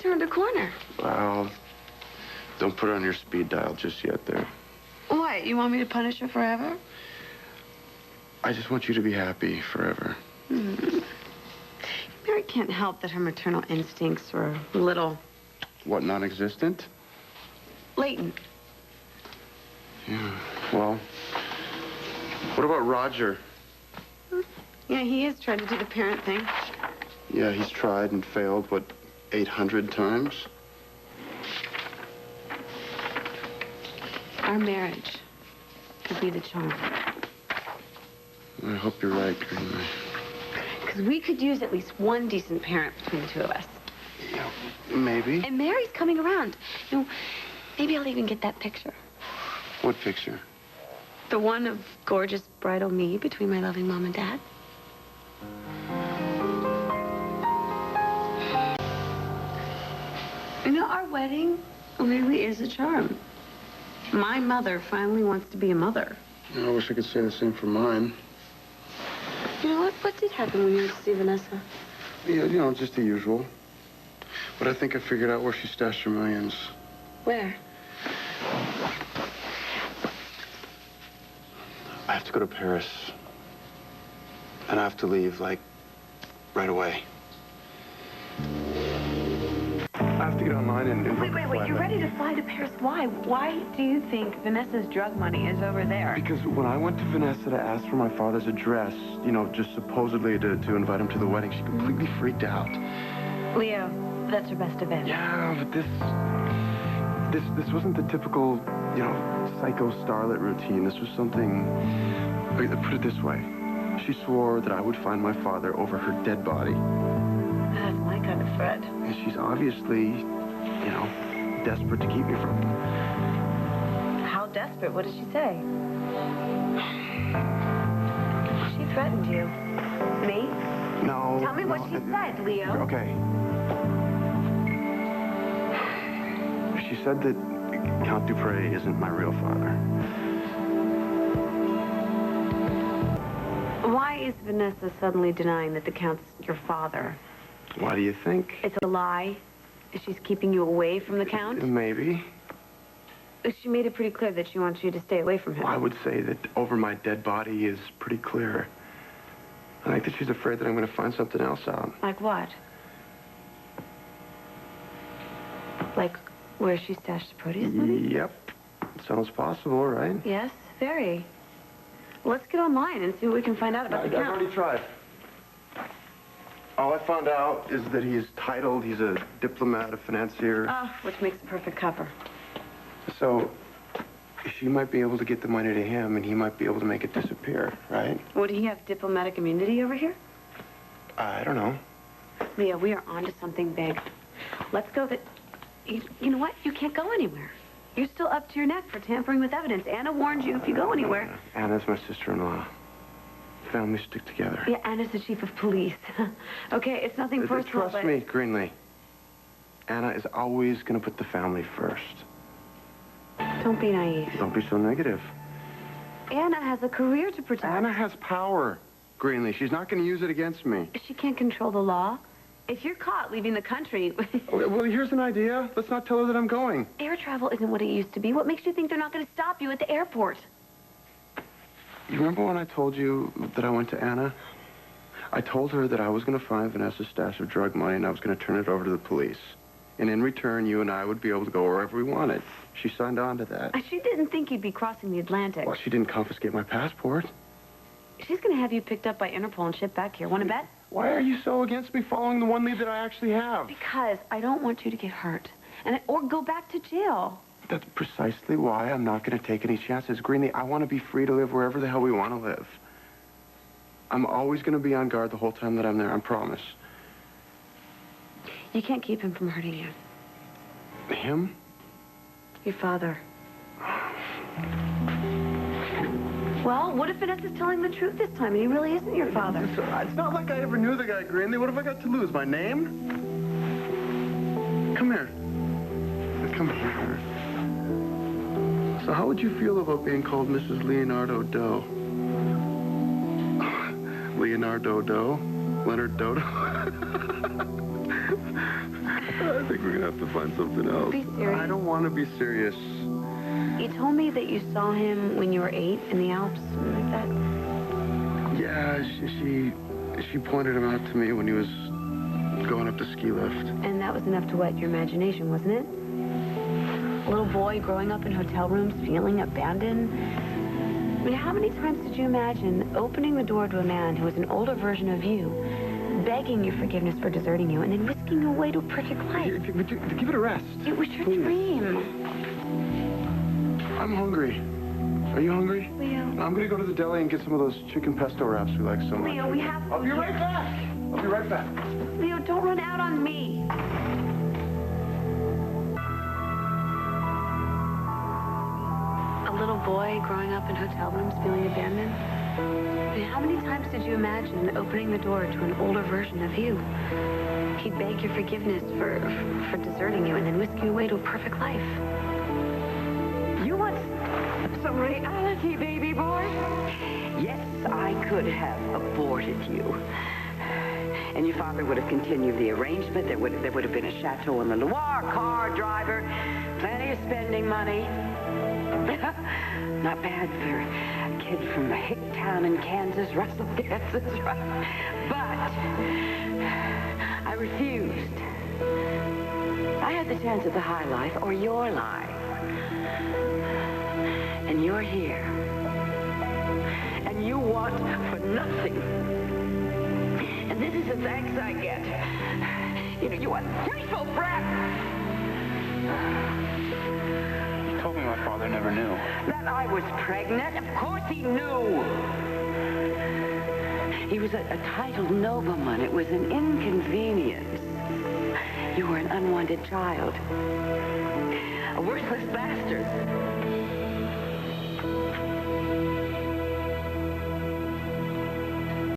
turned a corner. Well, don't put her on your speed dial just yet there. What, you want me to punish her forever? I just want you to be happy forever. Mary can't help that her maternal instincts were a little... What, non-existent? latent. Yeah, well, what about Roger? Yeah, he has tried to do the parent thing. Yeah, he's tried and failed, what, 800 times? Our marriage could be the charm. I hope you're right, Greenlee. Because we could use at least one decent parent between the two of us. Yeah, maybe. And Mary's coming around. You know, maybe I'll even get that picture. What picture? The one of gorgeous bridal me between my loving mom and dad. You know, our wedding really is a charm. My mother finally wants to be a mother. I wish I could say the same for mine. You know what? What did happen when you went to see Vanessa? Yeah, you know, just the usual. But I think I figured out where she stashed her millions. Where? I have to go to Paris. And I have to leave, like, right away. I have to get online and book a Wait, flight. you're ready to fly to Paris. Why? Why do you think Vanessa's drug money is over there? Because when I went to Vanessa to ask for my father's address, you know, just supposedly to invite him to the wedding, she completely freaked out. Leo, that's her best event. Yeah, but this wasn't the typical, you know, psycho starlet routine. This was something, put it this way. She swore that I would find my father over her dead body. That's my kind of threat. And she's obviously, you know, desperate to keep me from him. How desperate? What did she say? She threatened you. Me? No. Tell me what she said, Leo. Okay. She said that Count Dupre isn't my real father. Why is Vanessa suddenly denying that the Count's your father? Why do you think? It's a lie. She's keeping you away from the Count? Maybe. She made it pretty clear that she wants you to stay away from him. Well, I would say that over my dead body is pretty clear. I think that she's afraid that I'm going to find something else out. Like what? Like where she stashed the Proteus money? Yep. Sounds possible, right? Yes, very. Let's get online and see what we can find out about the Count. I've already tried. All I found out is that he's titled, he's a diplomat, a financier. Oh, which makes the perfect cover. So, she might be able to get the money to him, and he might be able to make it disappear, right? Would he have diplomatic immunity over here? I don't know. Leah, we are onto something big. Let's go that... You know what? You can't go anywhere. You're still up to your neck for tampering with evidence. Anna warned you if you go anywhere. Anna's my sister-in-law. Families stick together. Yeah, Anna's the chief of police. Okay, it's nothing personal, Trust me, Greenlee. Anna is always going to put the family first. Don't be naive. Don't be so negative. Anna has a career to protect. Anna has power, Greenlee. She's not going to use it against me. She can't control the law. If you're caught leaving the country... Okay, well, here's an idea. Let's not tell her that I'm going. Air travel isn't what it used to be. What makes you think they're not going to stop you at the airport? You remember when I told you that I went to Anna? I told her that I was going to find Vanessa's stash of drug money and I was going to turn it over to the police. And in return, you and I would be able to go wherever we wanted. She signed on to that. She didn't think you'd be crossing the Atlantic. Well, she didn't confiscate my passport. She's going to have you picked up by Interpol and shipped back here. Want to bet? Why are you so against me following the one lead that I actually have? Because I don't want you to get hurt or go back to jail. That's precisely why I'm not going to take any chances. Greenlee, I want to be free to live wherever the hell we want to live. I'm always going to be on guard the whole time that I'm there, I promise. You can't keep him from hurting you. Him? Your father. Well, what if Vanessa's telling the truth this time and he really isn't your father? It's not like I ever knew the guy, Greenlee. What have I got to lose? My name? Come here. Come here. So how would you feel about being called Mrs. Leonardo Doe? Leonardo Doe? Leonard Dodo? think we're gonna have to find something else. Be serious. I don't want to be serious. You told me that you saw him when you were 8 in the Alps, something like that. Yeah, she pointed him out to me when he was going up the ski lift. And that was enough to whet your imagination, wasn't it? A little boy growing up in hotel rooms, feeling abandoned. I mean, how many times did you imagine opening the door to a man who was an older version of you, begging your forgiveness for deserting you, and then whisking you away to a perfect life? Give it a rest. It was your Please. dream. I'm hungry. Are you hungry? Leo. I'm gonna go to the deli and get some of those chicken pesto wraps we like so much. Leo, we have... I'll be right back. I'll be right back. Leo, don't run out on me. A little boy growing up in hotel rooms feeling abandoned? I mean, how many times did you imagine opening the door to an older version of you? He'd beg your forgiveness for deserting you and then whisk you away to a perfect life. You want some reality, baby boy? Yes, I could have aborted you. And your father would have continued the arrangement. There would have been a chateau in the Loire, car, driver, plenty of spending money. Not bad for a kid from a hick town in Kansas, Russell, Kansas, right? But I refused. I had the chance at the high life or your life. And you're here. And you want for nothing. And this is the thanks I get. You know, you ungrateful brat. You told me my father never knew. That I was pregnant? Of course he knew. He was a titled nobleman. It was an inconvenience. You were an unwanted child. A worthless bastard.